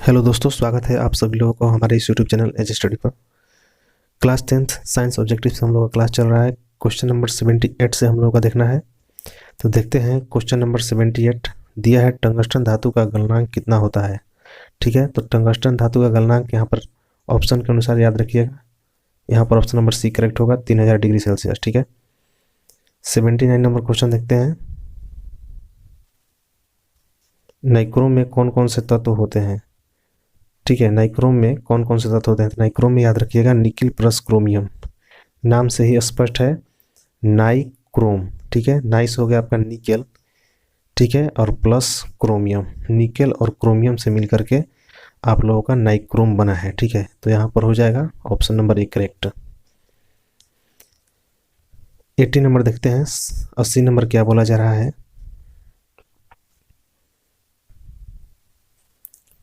Hello दोस्तों, स्वागत है आप सभी लोगों को हमारे इस यूट्यूब चैनल एज स्टडी पर। क्लास 10th साइंस ऑब्जेक्टिव से हम लोगों का क्लास चल रहा है। क्वेश्चन नंबर 78 से हम लोगों का देखना है। तो देखते हैं क्वेश्चन नंबर 78 दिया है, टंगस्टन धातु का गलनांक कितना होता है। ठीक है, तो टंगस्टन धातु का गलनांक यहाँ पर ऑप्शन के अनुसार याद रखिएगा। यहाँ पर ऑप्शन नंबर सी करेक्ट होगा, 3000 डिग्री सेल्सियस। ठीक है, 79 नंबर क्वेश्चन देखते हैं। नाइक्रोम में कौन कौन से तत्व होते हैं। ठीक है, नाइक्रोम में कौन कौन से तत्व होते हैं। तो नाइक्रोम में याद रखिएगा निकिल प्लस क्रोमियम, नाम से ही स्पष्ट है नाइक्रोम। ठीक है, नाइस हो गया आपका निकेल। ठीक है, और प्लस क्रोमियम, निकेल और क्रोमियम से मिल करके आप लोगों का नाइक्रोम बना है। ठीक है, तो यहाँ पर हो जाएगा option number A correct. 80 number देखते हैं। 80 नंबर क्या बोला जा रहा है।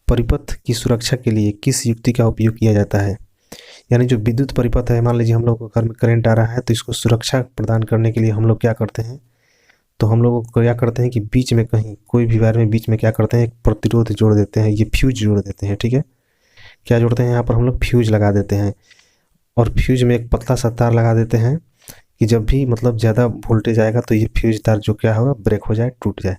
परिपथ की सुरक्षा के लिए किस युक्ति का उपयोग किया जाता है। यानी जो विद्युत परिपथ है, मान लीजिए हम लोग को घर में करंट आ रहा है, तो इसको सुरक्षा प्रदान करने के लिए हम लोग क्या करते हैं, तो हम लोग क्या करते हैं कि बीच में कहीं कोई भी वायर में बीच में क्या करते हैं, एक प्रतिरोध जोड़ देते हैं, ये फ्यूज जोड़ देते हैं। ठीक है, क्या जोड़ते हैं यहाँ पर हम लोग, फ्यूज लगा देते हैं। और फ्यूज में एक पतला सा तार लगा देते हैं कि जब भी मतलब ज़्यादा वोल्टेज आएगा तो ये फ्यूज तार जो क्या होगा, ब्रेक हो जाए, टूट जाए।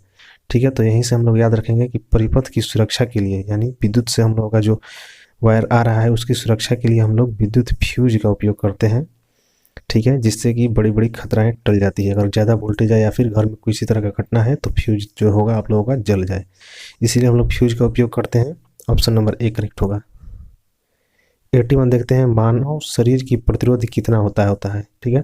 ठीक है, तो यहीं से हम लोग याद रखेंगे कि परिपथ की सुरक्षा के लिए, यानी विद्युत से हम लोगों का जो वायर आ रहा है उसकी सुरक्षा के लिए हम लोग विद्युत फ्यूज का उपयोग करते हैं। ठीक है, जिससे कि बड़ी बड़ी खतराएं टल जाती है। अगर ज़्यादा वोल्टेज आए या फिर घर में किसी तरह का घटना है तो फ्यूज जो होगा आप लोगों का जल जाए, इसीलिए हम लोग फ्यूज का उपयोग करते हैं। ऑप्शन नंबर ए करेक्ट होगा। 81 देखते हैं। मानव शरीर की प्रतिरोध कितना होता है। ठीक है,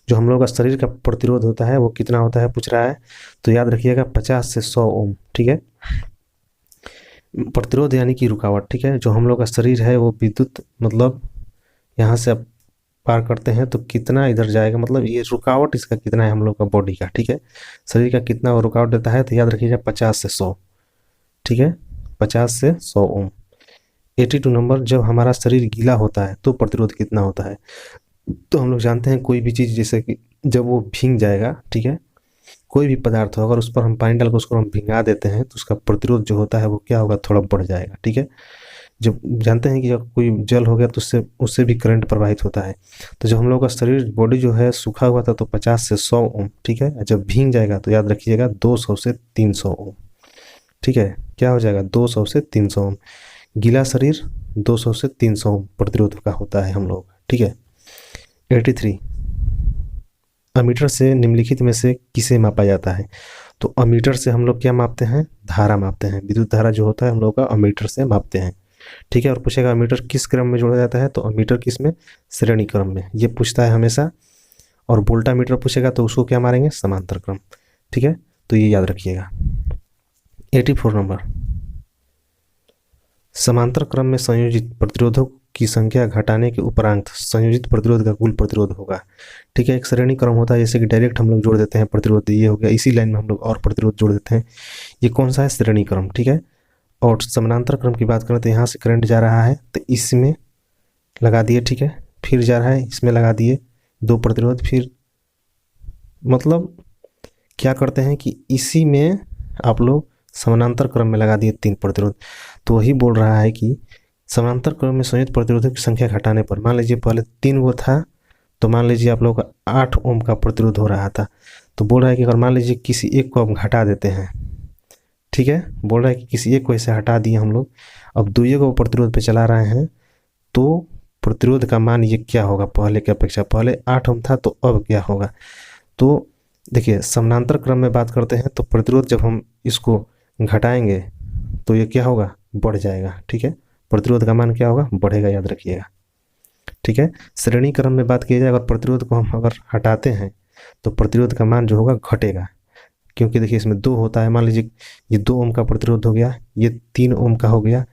जो हम लोग का शरीर का प्रतिरोध होता है वो कितना होता है पूछ रहा है, तो याद रखिएगा 50 से 100 ओम। ठीक है, प्रतिरोध यानी कि रुकावट। ठीक है, जो हम लोग का शरीर है वो विद्युत मतलब यहाँ से आप पार करते हैं तो कितना इधर जाएगा, मतलब ये रुकावट इसका कितना है हम लोग का बॉडी का। ठीक है, शरीर का कितना वो रुकावट देता है, तो याद रखिएगा 50 से 100। ठीक है, 50 से 100 ओम। 82 नंबर, जब हमारा शरीर गीला होता है तो प्रतिरोध कितना होता है। तो हम लोग जानते हैं कोई भी चीज़ जैसे कि जब वो भींग जाएगा, ठीक है, कोई भी पदार्थ हो अगर उस पर हम पानी डाल कर उसको हम भिंगा देते हैं तो उसका प्रतिरोध जो होता है वो क्या होगा, थोड़ा बढ़ जाएगा। ठीक है, जब जानते हैं कि जब कोई जल हो गया तो उससे भी करंट प्रवाहित होता है। तो जब हम लोग का शरीर बॉडी जो है सूखा हुआ था तो 50 से 100 ओम। ठीक है, जब भींग जाएगा तो याद रखिएगा 200 से 300 ओम। ठीक है, क्या हो जाएगा, 200 से 300 ओम। गीला शरीर 200 से 300 ओम प्रतिरोध का होता है हम लोग। ठीक है, 83, अमीटर से निम्नलिखित में से किसे मापा जाता है। तो अमीटर से हम लोग क्या मापते हैं, धारा मापते हैं। विद्युत धारा जो होता है हम लोग का अमीटर से मापते हैं। ठीक है, और पूछेगा अमीटर किस क्रम में जोड़ा जाता है, तो अमीटर किस में, श्रेणी क्रम में, ये पूछता है हमेशा। और वोल्टामीटर पूछेगा तो उसको क्या मारेंगे, समांतर क्रम। ठीक है, तो ये याद रखिएगा। 84 नंबर, समांतर क्रम में संयोजित प्रतिरोधों की संख्या घटाने के उपरांत संयोजित प्रतिरोध का कुल प्रतिरोध होगा। ठीक है, एक श्रेणी क्रम होता है, जैसे कि डायरेक्ट हम लोग जोड़ देते हैं प्रतिरोध, ये हो गया, इसी लाइन में हम लोग और प्रतिरोध जोड़ देते हैं। ये कौन सा है, श्रेणी क्रम। ठीक है, और समानांतर क्रम की बात करें तो यहाँ से करंट जा रहा है तो इसमें लगा दिए। ठीक है, फिर जा रहा है इसमें लगा दिए 2 प्रतिरोध, फिर मतलब क्या करते हैं कि इसी में आप लोग समानांतर क्रम में लगा दिए 3 प्रतिरोध। तो वही बोल रहा है कि समांतर क्रम में संयुक्त प्रतिरोधों की संख्या घटाने पर, मान लीजिए पहले 3 वो था, तो मान लीजिए आप लोग का 8 ओम का प्रतिरोध हो रहा था, तो बोल रहा है कि अगर मान लीजिए किसी एक को हम घटा देते हैं, ठीक है, बोल रहा है कि किसी एक को ऐसे हटा दिए हम लोग, अब दुइये को प्रतिरोध पे चला रहे हैं, तो प्रतिरोध का मान ये क्या होगा, पहले की अपेक्षा, पहले 8 ओम था तो अब क्या होगा। तो देखिए समानांतर क्रम में बात करते हैं तो प्रतिरोध जब हम इसको घटाएंगे तो ये क्या होगा, बढ़ जाएगा। ठीक है, प्रतिरोध का मान क्या होगा, बढ़ेगा, याद रखिएगा। ठीक है, श्रेणी क्रम में बात की जाए अगर प्रतिरोध को हम अगर हटाते हैं तो प्रतिरोध का मान जो होगा घटेगा, क्योंकि देखिए इसमें 2 होता है। मान लीजिए ये 2 ओम का प्रतिरोध हो गया, ये 3 ओम का हो गया,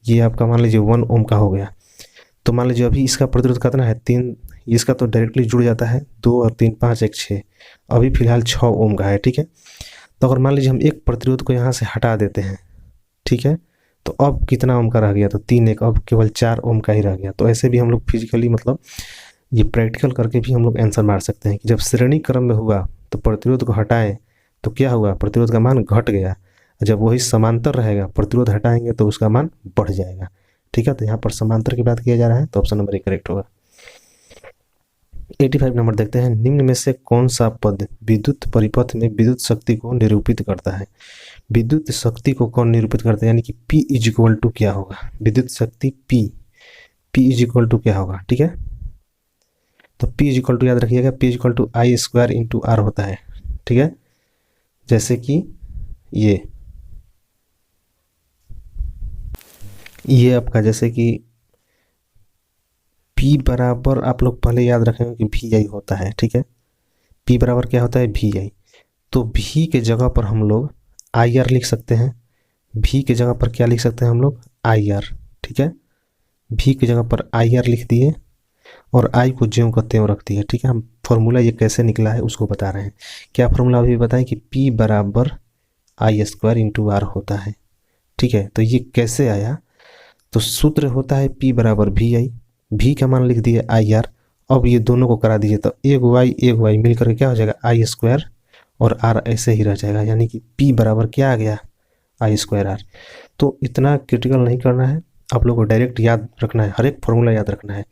ये आपका मान लीजिए 1 ओम का हो गया। तो मान लीजिए अभी इसका प्रतिरोध कितना है, 3, इसका तो डायरेक्टली जुड़ जाता है, 2 और 3 5 1 6, अभी फिलहाल 6 ओम का है। ठीक है, तो अगर मान लीजिए हम एक प्रतिरोध को यहाँ से हटा देते हैं, ठीक है, तो अब कितना ओम का रह गया, तो 3 1, अब केवल 4 ओम का ही रह गया। तो ऐसे भी हम लोग फिजिकली मतलब ये प्रैक्टिकल करके भी हम लोग आंसर मार सकते हैं कि जब श्रेणी क्रम में हुआ तो प्रतिरोध को हटाएं तो क्या हुआ, प्रतिरोध का मान घट गया, जब वही समांतर रहेगा, प्रतिरोध हटाएंगे तो उसका मान बढ़ जाएगा। ठीक है, तो यहाँ पर समांतर की बात किया जा रहा है, तो ऑप्शन नंबर ए करेक्ट होगा। 85 नंबर देखते हैं, निम्न में से कौन सा पद विद्युत परिपथ में विद्युत शक्ति को निरूपित करता है। विद्युत शक्ति को कौन निरूपित करता है, यानी कि P इज इक्वल टू क्या होगा, विद्युत शक्ति P इज इक्वल टू क्या होगा। ठीक है, तो P इज इक्वल टू याद रखिएगा, P is equal to I square into R होता है। ठीक है, जैसे कि ये आपका जैसे कि P बराबर, आप लोग पहले याद रखेंगे कि VI होता है। ठीक है, P बराबर क्या होता है, VI। तो V के जगह पर हम लोग IR लिख सकते हैं। V के जगह पर क्या लिख सकते हैं हम लोग, IR। ठीक है, V की जगह पर IR लिख दिए और I को ज्यों का त्यों रख दिए। ठीक है, हम फॉर्मूला ये कैसे निकला है उसको बता रहे हैं। क्या फॉर्मूला अभी बताएं कि P बराबर आई स्क्वायर इंटू आर होता है। ठीक है, तो ये कैसे आया, तो सूत्र होता है P बराबर VI, V का मान लिख दिए IR। अब ये दोनों को करा दीजिए तो एक वाई मिलकर के क्या हो जाएगा, आई स्क्वायर, और आर ऐसे ही रह जाएगा, यानी कि P बराबर क्या आ गया, आई स्क्वायर आर। तो इतना क्रिटिकल नहीं करना है, आप लोगों को डायरेक्ट याद रखना है, हर एक फॉर्मूला याद रखना है।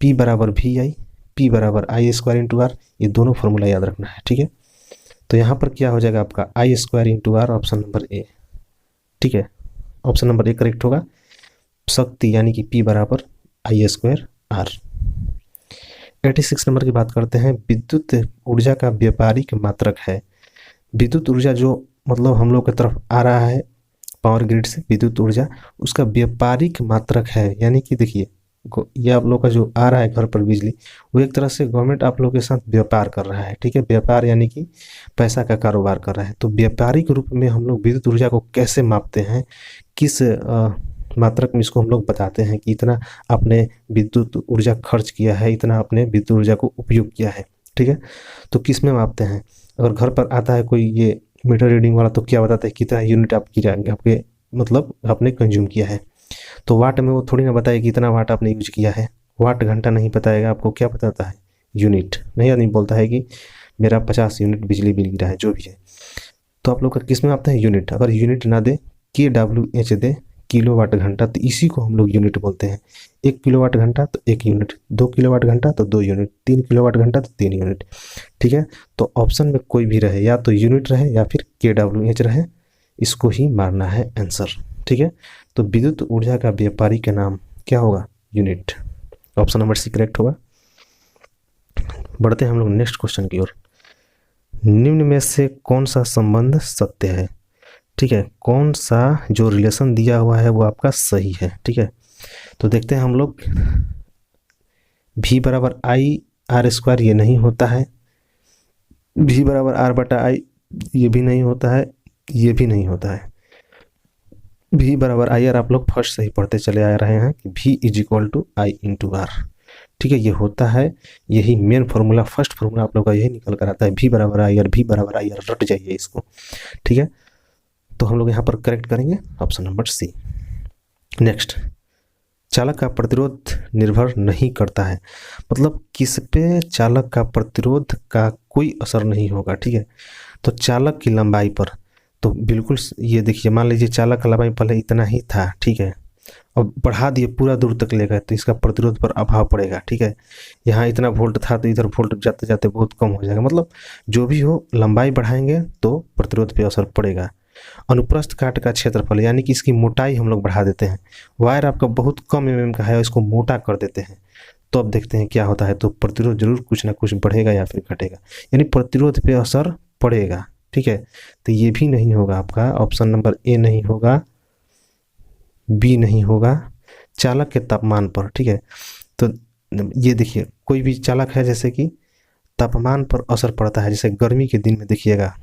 P बराबर VI, P बराबर आई स्क्वायर इंटू आर, ये दोनों फॉर्मूला याद रखना है। ठीक है, तो यहाँ पर क्या हो जाएगा आपका I square into R, option number A. ठीक है, ऑप्शन नंबर ए करेक्ट होगा। शक्ति यानी कि P बराबर आई स्क्वायर आर। 86 नंबर की बात करते हैं, विद्युत ऊर्जा का व्यापारिक मात्रक है। विद्युत ऊर्जा जो मतलब हम लोग की तरफ आ रहा है पावर ग्रिड से विद्युत ऊर्जा, उसका व्यापारिक मात्रक है। यानी कि देखिए ये आप लोग का जो आ रहा है घर पर बिजली, वो एक तरह से गवर्नमेंट आप लोग के साथ व्यापार कर रहा है। ठीक है, व्यापार यानी कि पैसा का कारोबार कर रहा है। तो व्यापारिक रूप में हम लोग विद्युत ऊर्जा को कैसे मापते हैं, किस मात्रक में इसको हम लोग बताते हैं कि इतना आपने विद्युत ऊर्जा खर्च किया है, इतना आपने विद्युत ऊर्जा को उपयोग किया है। ठीक है, तो किस में मापते हैं, अगर घर पर आता है कोई ये मीटर रीडिंग वाला, तो क्या बताता है कितना यूनिट आपके मतलब आपने कंज्यूम किया है। तो वाट में वो थोड़ी ना बताएगा कि इतना वाट आपने यूज किया है, वाट घंटा नहीं बताएगा आपको, क्या बताता है, यूनिट। नहीं आदमी बोलता है कि मेरा 50 यूनिट बिजली बिल गिरा है, जो भी है। तो आप लोग का किस में मापते हैं, यूनिट। अगर यूनिट ना दे, KWH दे, किलो वाट घंटा, तो इसी को हम लोग यूनिट बोलते हैं। 1 किलोवाट घंटा तो 1 यूनिट, 2 किलोवाट घंटा तो 2 यूनिट, 3 किलोवाट घंटा तो 3 यूनिट। ठीक है, तो ऑप्शन में कोई भी रहे, या तो यूनिट रहे या फिर KWH रहे, इसको ही मारना है आंसर। ठीक है, तो विद्युत ऊर्जा का व्यापारी का नाम क्या होगा, unit. Option number C correct होगा। बढ़ते हैं हम लोग नेक्स्ट क्वेश्चन की ओर। निम्न में से कौन सा संबंध सत्य है। ठीक है, कौन सा जो रिलेशन दिया हुआ है वो आपका सही है। ठीक है, तो देखते हैं हम लोग, V बराबर आई आर स्क्वायर ये नहीं होता है, V बराबर आर बटा आई ये भी नहीं होता है, ये भी नहीं होता है। V बराबर आई आर आप लोग फर्स्ट से ही पढ़ते चले आ रहे हैं कि V is equal to I into R. ठीक है, ये होता है, यही मेन फार्मूला, फर्स्ट फार्मूला आप लोग का यही निकल कर आता है, V बराबर आई आर, V बराबर आई आर, रट जाइए इसको। ठीक है, तो हम लोग यहाँ पर करेक्ट करेंगे ऑप्शन नंबर सी। नेक्स्ट, चालक का प्रतिरोध निर्भर नहीं करता है, मतलब किस पे चालक का प्रतिरोध का कोई असर नहीं होगा। ठीक है, तो चालक की लंबाई पर, तो बिल्कुल ये देखिए, मान लीजिए चालक का लंबाई पहले इतना ही था। ठीक है, अब बढ़ा दिए पूरा दूर तक ले गए, तो इसका प्रतिरोध पर अभाव पड़ेगा। ठीक है, यहाँ इतना वोल्ट था तो इधर वोल्ट जाते जाते बहुत कम हो जाएगा, मतलब जो भी हो लंबाई बढ़ाएंगे तो प्रतिरोध पे असर पड़ेगा। अनुप्रस्थ काट का क्षेत्रफल, यानी कि इसकी मोटाई हम लोग बढ़ा देते हैं। वायर आपका बहुत कम mm का है, इसको मोटा कर देते हैं, तो अब देखते हैं क्या होता है। तो प्रतिरोध जरूर कुछ ना कुछ बढ़ेगा या फिर घटेगा, यानी प्रतिरोध पे असर पड़ेगा। ठीक है, तो ये भी नहीं होगा आपका, ऑप्शन नंबर ए नहीं होगा, बी नहीं होगा। चालक के तापमान पर, ठीक है, तो ये देखिए कोई भी चालक है, जैसे कि तापमान पर असर पड़ता है। जैसे गर्मी के दिन में देखिएगा,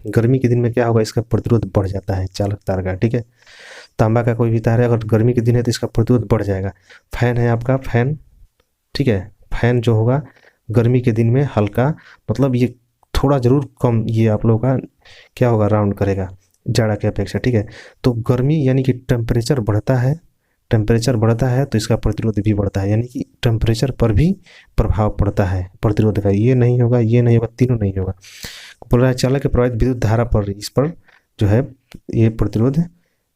गर्मी के दिन में क्या होगा, इसका प्रतिरोध बढ़ जाता है चालक तार का। ठीक है, तांबा का कोई भी तार है, अगर गर्मी के दिन है तो इसका प्रतिरोध बढ़ जाएगा। फैन है आपका, फैन, ठीक है, फैन जो होगा गर्मी के दिन में हल्का, मतलब ये थोड़ा ज़रूर कम, ये आप लोगों का क्या होगा, राउंड करेगा जाड़ा के अपेक्षा। ठीक है, तो गर्मी यानी कि टेम्परेचर बढ़ता है, टेम्परेचर बढ़ता है तो इसका प्रतिरोध भी बढ़ता है, यानी कि टेम्परेचर पर भी प्रभाव पड़ता है प्रतिरोध का। ये नहीं होगा, ये नहीं होगा, तीनों नहीं होगा। बोल रहा है चालक के प्रवाहित विद्युत धारा पर, इस पर जो है ये प्रतिरोध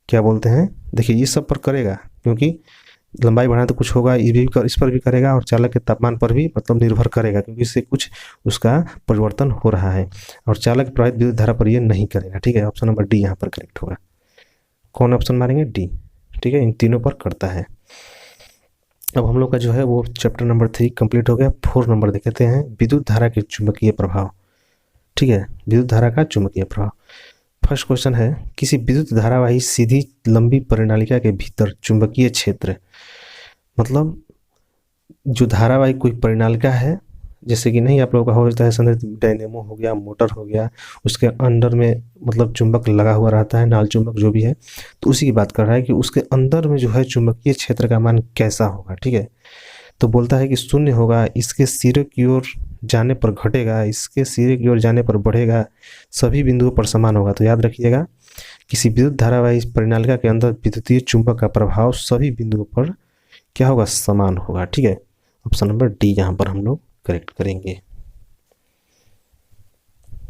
क्या बोलते हैं, देखिए ये सब पर करेगा, क्योंकि लंबाई बढ़ाना तो कुछ होगा, ये भी इस पर भी करेगा और चालक के तापमान पर भी मतलब निर्भर करेगा, क्योंकि इससे कुछ उसका परिवर्तन हो रहा है, और चालक प्रवाहित विद्युत धारा पर ये नहीं करेगा। ठीक है, ऑप्शन नंबर डी यहाँ पर करेक्ट होगा। कौन ऑप्शन मारेंगे, डी। ठीक है, इन तीनों पर करता है। अब हम लोग का जो है वो चैप्टर नंबर 3 कंप्लीट हो गया। 4 नंबर देखते हैं, विद्युत धारा के चुंबकीय प्रभाव। ठीक है, विद्युत धारा का चुंबकीय प्रभाव। फर्स्ट क्वेश्चन है, किसी विद्युत धारावाही सीधी लंबी परिनालिका के भीतर चुंबकीय क्षेत्र, मतलब जो धारावाही कोई परिनालिका है, जैसे कि नहीं आप लोगों का हो जाता है संदर्भ डायनेमो हो गया, मोटर हो गया, उसके अंदर में मतलब चुंबक लगा हुआ रहता है, नाल चुंबक जो भी है, तो उसी की बात कर रहा है कि उसके अंदर में जो है चुंबकीय क्षेत्र का मान कैसा होगा। ठीक है, तो बोलता है कि शून्य होगा, इसके सिरे की ओर जाने पर घटेगा, इसके सिरे की ओर जाने पर बढ़ेगा, सभी बिंदुओं पर समान होगा। तो याद रखिएगा, किसी विद्युत धारावाही परिनालिका के अंदर विद्युतीय चुंबक का प्रभाव सभी बिंदुओं पर क्या होगा, समान होगा। ठीक है, ऑप्शन नंबर डी यहाँ पर हम लोग करेक्ट करेंगे।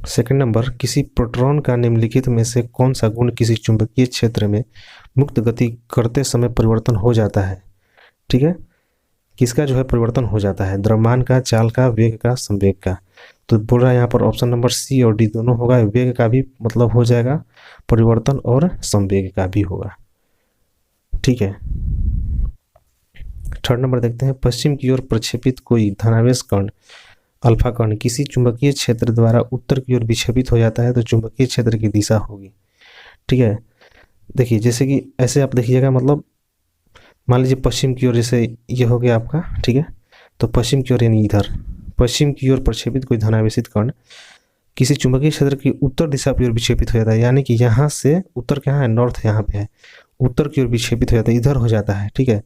सेकंड नंबर, किसी प्रोटॉन का निम्नलिखित में से कौन सा गुण किसी चुंबकीय क्षेत्र में मुक्त गति करते समय परिवर्तन हो जाता है। ठीक है, किसका जो है परिवर्तन हो जाता है, द्रव्यमान का, चाल का, वेग का, संवेग का। तो बोल रहा है यहाँ पर ऑप्शन नंबर सी और डी दोनों होगा, वेग का भी मतलब हो जाएगा परिवर्तन और संवेग का भी होगा। ठीक है, थर्ड नंबर देखते हैं, पश्चिम की ओर प्रक्षेपित कोई धनावेश कण अल्फा कण किसी चुंबकीय क्षेत्र द्वारा उत्तर की ओर विक्षेपित हो जाता है तो चुंबकीय क्षेत्र की दिशा होगी। ठीक है, देखिए जैसे कि ऐसे आप देखिएगा, मतलब मान लीजिए पश्चिम की ओर, जैसे ये हो गया आपका। ठीक है, तो पश्चिम की ओर यानी इधर पश्चिम की ओर प्रक्षेपित कोई धनावेशित कण किसी चुंबकीय क्षेत्र की उत्तर दिशा की ओर विक्षेपित हो जाता है, यानी कि यहाँ से उत्तर कहाँ है, नॉर्थ यहाँ पे है, उत्तर की ओर विक्षेपित हो जाता है, इधर हो जाता है। ठीक है,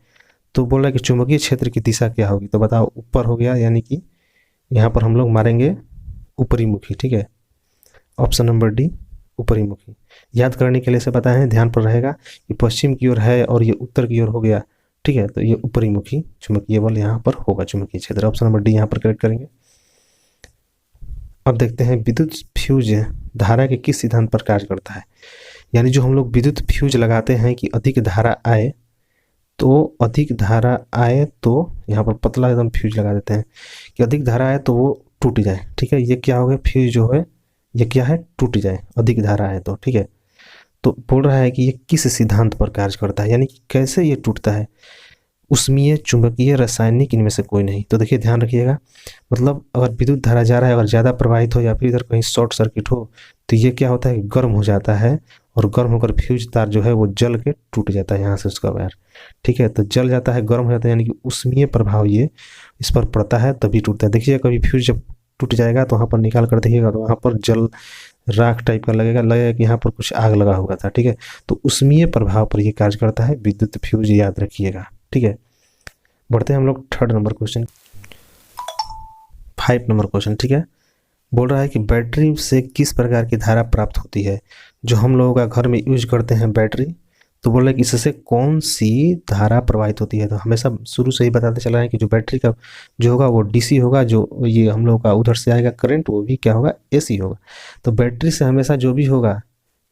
तो बोल रहा है कि चुंबकीय क्षेत्र की दिशा क्या होगी, तो बताओ ऊपर हो गया, यानी कि यहाँ पर हम लोग मारेंगे ऊपरी मुखी। ठीक है, ऑप्शन नंबर डी ऊपरी मुखी। याद करने के लिए से पता है, ध्यान पर रहेगा कि पश्चिम की ओर है और ये उत्तर की ओर हो गया। ठीक है, तो ये ऊपरी मुखी चुंबकीय बल यहाँ पर होगा, चुंबकीय क्षेत्र। ऑप्शन नंबर डी यहाँ पर करेक्ट करेंगे। अब देखते हैं, विद्युत फ्यूज धारा के किस सिद्धांत पर कार्य करता है, यानी जो हम लोग विद्युत फ्यूज लगाते हैं कि अधिक धारा आए, तो अधिक धारा आए तो यहाँ पर पतला एकदम फ्यूज लगा देते हैं कि अधिक धारा आए तो वो टूट जाए। ठीक है, ये क्या हो गया, फ्यूज जो है ये क्या है, टूट जाए, अधिक धारा आए तो। ठीक है, तो बोल रहा है कि ये किस सिद्धांत पर कार्य करता है, यानी कि कैसे ये टूटता है, उष्मीय, चुंबकीय, रासायनिक, इनमें से कोई नहीं। तो देखिए ध्यान रखिएगा, मतलब अगर विद्युत धारा जा रहा है, अगर ज़्यादा प्रवाहित हो या फिर इधर कहीं शॉर्ट सर्किट हो, तो ये क्या होता है, गर्म हो जाता है, और गर्म होकर फ्यूज तार जो है वो जल के टूट जाता है यहाँ से उसका वायर। ठीक है, तो जल जाता है, गर्म हो जाता है, यानी कि उष्मीय प्रभाव ये इस पर पड़ता है तभी टूटता है। देखिए कभी फ्यूज जब टूट जाएगा तो वहाँ पर निकाल कर देखिएगा तो वहाँ पर जल राख टाइप का लगेगा कि यहाँ पर कुछ आग लगा हुआ था। ठीक है, तो उष्मीय प्रभाव पर ये कार्य करता है विद्युत फ्यूज, याद रखिएगा। ठीक है, बढ़ते हैं हम लोग third number question, 5 number question. ठीक है, बोल रहा है कि बैटरी से किस प्रकार की धारा प्राप्त होती है, जो हम लोगों का घर में यूज करते हैं बैटरी, तो बोल रहा है कि इससे कौन सी धारा प्रवाहित होती है। तो हमेशा शुरू से ही बताते चला है कि जो बैटरी का जो होगा वो डीसी होगा, जो ये हम लोग का उधर से आएगा करंट वो भी क्या होगा, एसी होगा। तो बैटरी से हमेशा जो भी होगा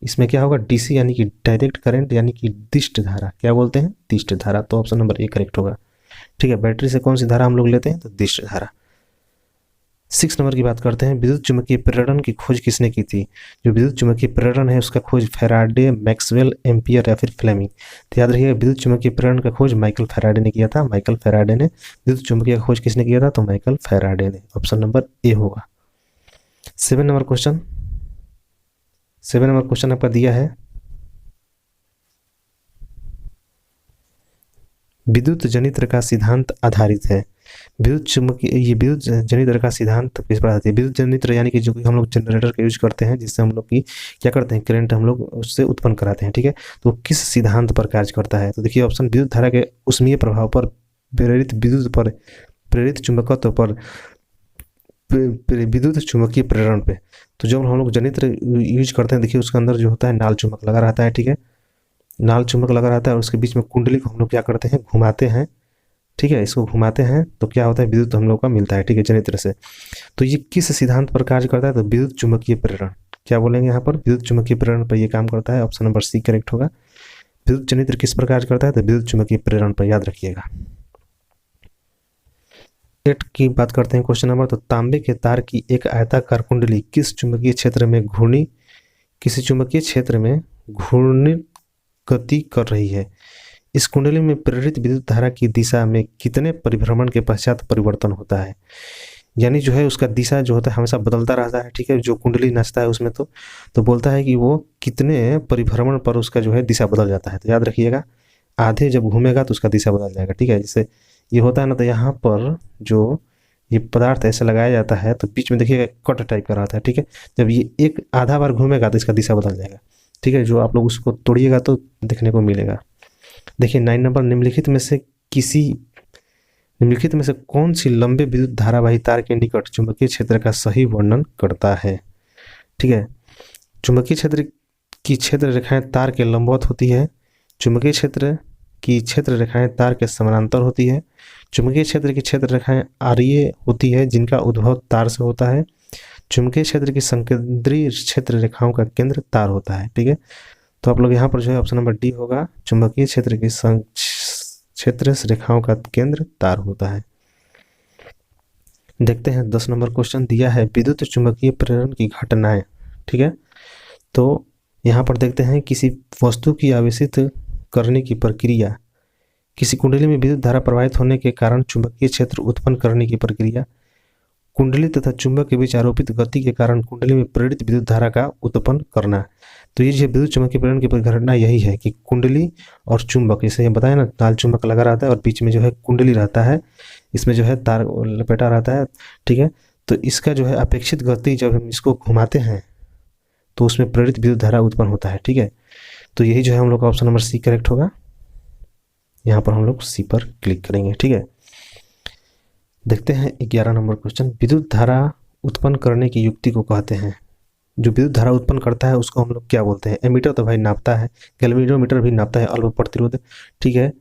इसमें क्या होगा, डीसी यानी कि डायरेक्ट करंट, यानी कि दिष्ट धारा, क्या बोलते हैं, दिष्ट धारा। तो ऑप्शन नंबर ए करेक्ट होगा। ठीक है, बैटरी से कौन सी धारा हम लोग लेते हैं, तो दिष्ट धारा। 6 नंबर की बात करते हैं, विद्युत चुम्बकीय प्रेरण की खोज किसने की थी। जो विद्युत चुम्बकीय प्रेरण है उसका खोज फैराडे, मैक्सवेल, एम्पियर या फिर फ्लेमिंग। तो याद रखिएगा, विद्युत चुम्बकीय प्रेरण का खोज माइकल फैराडे ने किया था। माइकल फैराडे ने विद्युत चुम्बकीय का खोज किसने किया था, तो माइकल फैराडे ने। ऑप्शन नंबर ए होगा। 7 नंबर क्वेश्चन, 7 नंबर क्वेश्चन आपका दिया है, विद्युत जनित्र का सिद्धांत आधारित है। विद्युत चुम्बकीय, ये विद्युत जनित्र का सिद्धांत किस पर आधारित है। विद्युत जनित्र यानी कि जो हम लोग जनरेटर का यूज करते हैं, जिससे हम लोग की क्या करते हैं, करंट हम लोग उससे उत्पन्न कराते हैं। ठीक है, तो किस सिद्धांत पर कार्य करता है, तो देखिए ऑप्शन, विद्युत धारा के उष्मीय प्रभाव पर, प्रेरित विद्युत पर, प्रेरित चुंबकत्व पर, विद्युत चुम्बकीय प्रेरण पे। तो जब हम लोग जनित्र यूज करते हैं, देखिए उसके अंदर जो होता है नाल चुंबक लगा रहता है। ठीक है, नाल चुंबक लगा रहता है और उसके बीच में कुंडली को हम लोग क्या करते हैं, घुमाते हैं। ठीक है, इसको घुमाते हैं तो क्या होता है, विद्युत हम लोग का मिलता है। ठीक है, जनित्र से। तो ये किस सिद्धांत पर कार्य करता है, तो विद्युत चुम्बकीय प्रेरण। क्या बोलेंगे यहाँ पर, विद्युत चुम्बकीय प्रेरण पर ये काम करता है। ऑप्शन नंबर सी करेक्ट होगा। विद्युत जनित्र किस पर कार्य करता है, तो विद्युत चुम्बकीय प्रेरण पर, याद रखिएगा। 8 की बात करते हैं क्वेश्चन नंबर। तो तांबे के तार की एक आयताकार कुंडली किसी चुंबकीय क्षेत्र में घूर्णित गति कर रही है। इस कुंडली में प्रेरित विद्युत धारा की दिशा में कितने परिभ्रमण के पश्चात परिवर्तन होता है। यानी जो है उसका दिशा जो होता है हमेशा बदलता रहता है, ठीक है। जो कुंडली नाचता है उसमें तो बोलता है कि वो कितने परिभ्रमण पर उसका जो है दिशा बदल जाता है। तो याद रखिएगा, आधे जब घूमेगा तो उसका दिशा बदल जाएगा, ठीक है। जैसे ये होता है ना, तो यहाँ पर जो ये पदार्थ ऐसे लगाया जाता है तो बीच में देखिएगा कट टाइप का रहता है, ठीक है। जब ये एक आधा बार घूमेगा तो इसका दिशा बदल जाएगा, ठीक है। जो आप लोग उसको तोड़िएगा तो देखने को मिलेगा। देखिए 9 नंबर, निम्नलिखित में से कौन सी लंबे विद्युत धारावाही तार के निकट चुंबकीय क्षेत्र का सही वर्णन करता है, ठीक है। चुंबकीय क्षेत्र की क्षेत्र रेखाएं तार के लंबवत होती है। चुंबकीय क्षेत्र की क्षेत्र रेखाएं तार के समानांतर होती है। चुंबकीय क्षेत्र की क्षेत्र रेखाएं आर्य होती है जिनका उद्भव तार से होता है। चुंबकीय क्षेत्र की संकेंद्रीय क्षेत्र रेखाओं का केंद्र तार होता है, ठीक है। तो आप लोग यहाँ पर जो है ऑप्शन नंबर डी होगा, चुंबकीय क्षेत्र की क्षेत्र रेखाओं का केंद्र तार होता है। देखते हैं 10 नंबर क्वेश्चन दिया है, विद्युत चुंबकीय प्रेरण की घटनाएं, ठीक है। तो यहाँ पर देखते हैं, किसी वस्तु की आवेशित करने की प्रक्रिया, किसी कुंडली में विद्युत धारा प्रवाहित होने के कारण चुंबकीय क्षेत्र उत्पन्न करने की प्रक्रिया, कुंडली तथा चुंबक के बीच आरोपित गति के कारण कुंडली में प्रेरित विद्युत धारा का उत्पन्न करना। तो ये जो विद्युत चुंबकीय प्रेरण की घटना यही है कि कुंडली और चुंबक, जैसे ये बताया ना, ताल चुंबक लगा रहता है और बीच में जो है कुंडली रहता है, इसमें जो है तार लपेटा रहता है, ठीक है। तो इसका जो है अपेक्षित गति जब हम इसको घुमाते हैं तो उसमें प्रेरित विद्युत धारा उत्पन्न होता है, ठीक है। तो यही जो है हम लोग का ऑप्शन नंबर सी करेक्ट होगा। यहाँ पर हम लोग सी पर क्लिक करेंगे, ठीक है। देखते हैं 11 नंबर क्वेश्चन, विद्युत धारा उत्पन्न करने की युक्ति को कहते हैं। जो विद्युत धारा उत्पन्न करता है उसको हम लोग क्या बोलते हैं। एमीटर तो भाई नापता है, गैल्वेनोमीटर भी नापता है अल्प प्रतिरोध, ठीक है।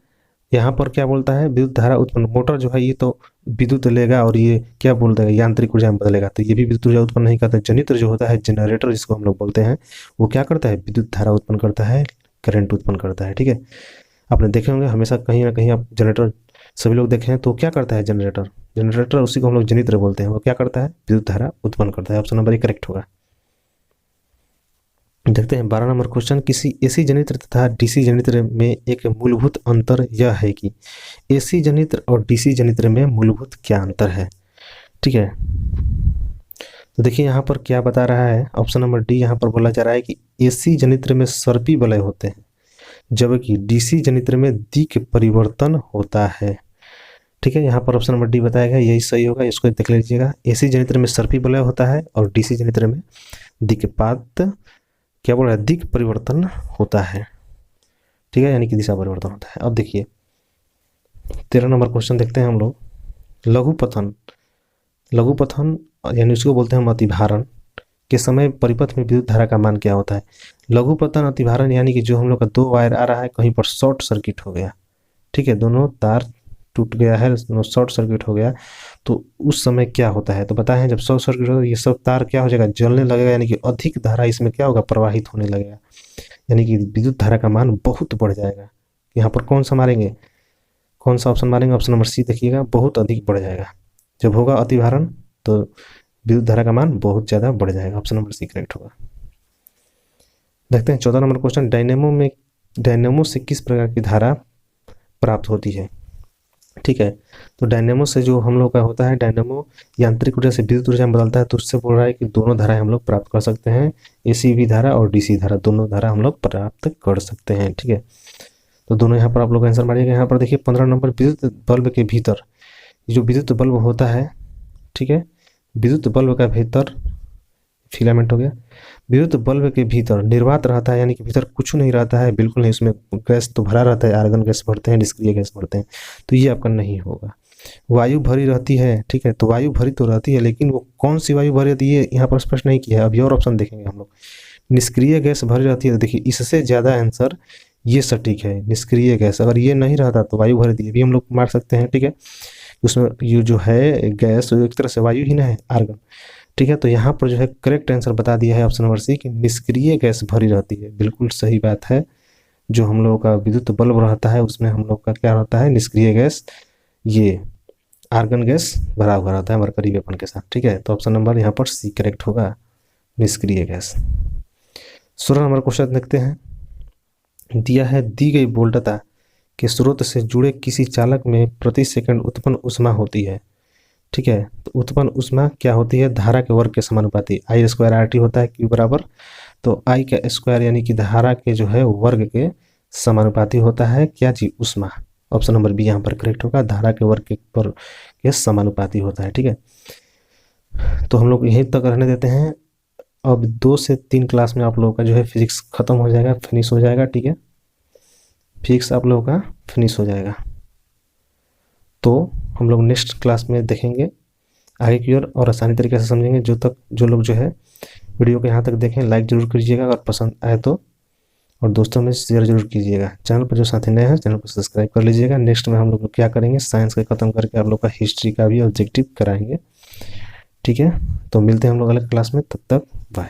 यहाँ पर क्या बोलता है, विद्युत धारा उत्पन्न, मोटर जो है ये तो विद्युत लेगा और ये क्या बोल देगा, यांत्रिक ऊर्जा में बदलेगा, तो ये भी विद्युत ऊर्जा उत्पन्न नहीं करता। जनित्र जो होता है, जनरेटर जिसको हम लोग बोलते हैं, वो क्या करता है, विद्युत धारा उत्पन्न करता है, करंट उत्पन्न करता है, ठीक है। आपने देखे होंगे हमेशा कहीं ना कहीं आप जनरेटर सभी लोग देखे हैं, तो क्या करता है जनरेटर उसी को हम लोग जनित्र बोलते हैं, वो क्या करता है, विद्युत धारा उत्पन्न करता है। ऑप्शन नंबर 1 करेक्ट होगा। देखते हैं 12 नंबर क्वेश्चन, किसी एसी जनित्र तथा डीसी जनित्र में एक मूलभूत अंतर यह है कि एसी जनित्र और डीसी जनित्र में मूलभूत क्या अंतर है, ठीक है। तो देखिए यहाँ पर क्या बता रहा है, ऑप्शन नंबर डी यहाँ पर बोला जा रहा है कि एसी जनित्र में सर्पी वलय होते हैं जबकि डीसी जनित्र में दिक् परिवर्तन होता है, ठीक है। यहाँ पर ऑप्शन नंबर डी बताया गया, यही सही होगा, इसको देख लीजिएगा। एसी जनित्र में सर्पी वलय होता है और डीसी जनित्र में दिक्पात, क्या बोल रहा है, दिक् परिवर्तन होता है, ठीक है, यानी कि दिशा परिवर्तन होता है। अब देखिए 13 नंबर क्वेश्चन देखते हैं हम लोग, लघुपथन यानी उसको बोलते हैं हम अतिभारण के समय परिपथ में विद्युत धारा का मान क्या होता है। लघुपतन अतिभारण यानी कि जो हम लोग का 2 वायर आ रहा है, कहीं पर शॉर्ट सर्किट हो गया, ठीक है, दोनों तार टूट गया है, शॉर्ट सर्किट हो गया, तो उस समय क्या होता है। तो बताएं, जब शॉर्ट सर्किट हो ये सब तार क्या हो जाएगा, जलने लगेगा, यानी कि अधिक धारा इसमें क्या होगा, प्रवाहित होने लगेगा, यानी कि विद्युत धारा का मान बहुत बढ़ जाएगा। यहाँ पर कौन सा ऑप्शन मारेंगे, ऑप्शन नंबर सी देखिएगा, बहुत अधिक बढ़ जाएगा। जब होगा अतिभारण तो विद्युत धारा का मान बहुत ज़्यादा बढ़ जाएगा। ऑप्शन नंबर सी करेक्ट होगा। देखते हैं 14 नंबर क्वेश्चन, डायनेमो से किस प्रकार की धारा प्राप्त होती है, ठीक है। तो डायनेमो से जो हम लोग का होता है, डायनेमो यांत्रिक ऊर्जा से विद्युत ऊर्जा में बदलता है, तो उससे बोल रहा है कि दोनों धाराएं हम लोग प्राप्त कर सकते हैं, एसी भी धारा और डीसी धारा, दोनों धारा हम लोग प्राप्त कर सकते हैं, ठीक है। तो दोनों यहाँ पर आप लोग आंसर मारिएगा। यहाँ पर देखिए 15 नंबर, विद्युत बल्ब के भीतर, जो विद्युत बल्ब होता है, ठीक है, विद्युत बल्ब का भीतर फिलामेंट हो गया, विद्युत बल्ब के भीतर निर्वात रहता है, यानी कि भीतर कुछ नहीं रहता है, बिल्कुल नहीं, उसमें गैस तो भरा रहता है, आर्गन गैस भरते हैं, निष्क्रिय गैस भरते हैं, तो ये आपका नहीं होगा। वायु भरी रहती है, ठीक है, तो वायु भरी तो रहती है, लेकिन वो कौन सी वायु भरी रहती है यहाँ पर स्पष्ट नहीं किया है। अभी और ऑप्शन देखेंगे हम लोग। निष्क्रिय गैस भरी रहती है, तो देखिए इससे ज़्यादा आंसर ये सटीक है, निष्क्रिय गैस। अगर ये नहीं रहता तो वायु भरी थी, भी हम लोग मार सकते हैं, ठीक है। उसमें ये जो है गैस एक तरह से वायु ही ना है, आर्गन, ठीक है, तो यहाँ पर जो है करेक्ट आंसर बता दिया है ऑप्शन नंबर सी कि निष्क्रिय गैस भरी रहती है। बिल्कुल सही बात है। जो हम लोगों का विद्युत बल्ब रहता है उसमें हम लोग का क्या रहता है, निष्क्रिय गैस, ये आर्गन गैस भरा हुआ रहता है मरकरी वेपन के साथ। ठीक है, तो ऑप्शन नंबर यहाँ पर सी करेक्ट होगा, निष्क्रिय गैस। 16 नंबर क्वेश्चन देखते हैं। दिया है दी गई वोल्टता के स्रोत से जुड़े किसी चालक में प्रति सेकंड उत्पन्न ऊष्मा होती है। ठीक है, तो उत्पन्न ऊष्मा क्या होती है, धारा के वर्ग के समानुपाती, आई स्क्वायर आर टी होता है क्यू बराबर, तो आई का स्क्वायर यानी कि धारा के जो है वर्ग के समानुपाती होता है क्या जी, ऊष्मा। ऑप्शन नंबर बी यहाँ पर करेक्ट होगा, धारा के वर्ग के समानुपाती होता है। ठीक है, तो हम लोग यहीं तक रहने देते हैं। अब 2 से 3 क्लास में आप लोगों का जो है फिजिक्स खत्म हो जाएगा, फिनिश हो जाएगा। ठीक है, फिजिक्स आप लोगों का फिनिश हो जाएगा। तो हम लोग नेक्स्ट क्लास में देखेंगे आगे की ओर और आसानी तरीके से समझेंगे। जो लोग जो है वीडियो को यहाँ तक देखें लाइक ज़रूर कीजिएगा, अगर पसंद आए तो, और दोस्तों में शेयर जरूर कीजिएगा। चैनल पर जो साथी नए हैं चैनल को सब्सक्राइब कर लीजिएगा। नेक्स्ट में हम लोग क्या करेंगे, साइंस का खत्म करके आप लोग का हिस्ट्री का भी ऑब्जेक्टिव कराएंगे। ठीक है, तो मिलते हैं हम लोग अगले क्लास में, तब तक बाय।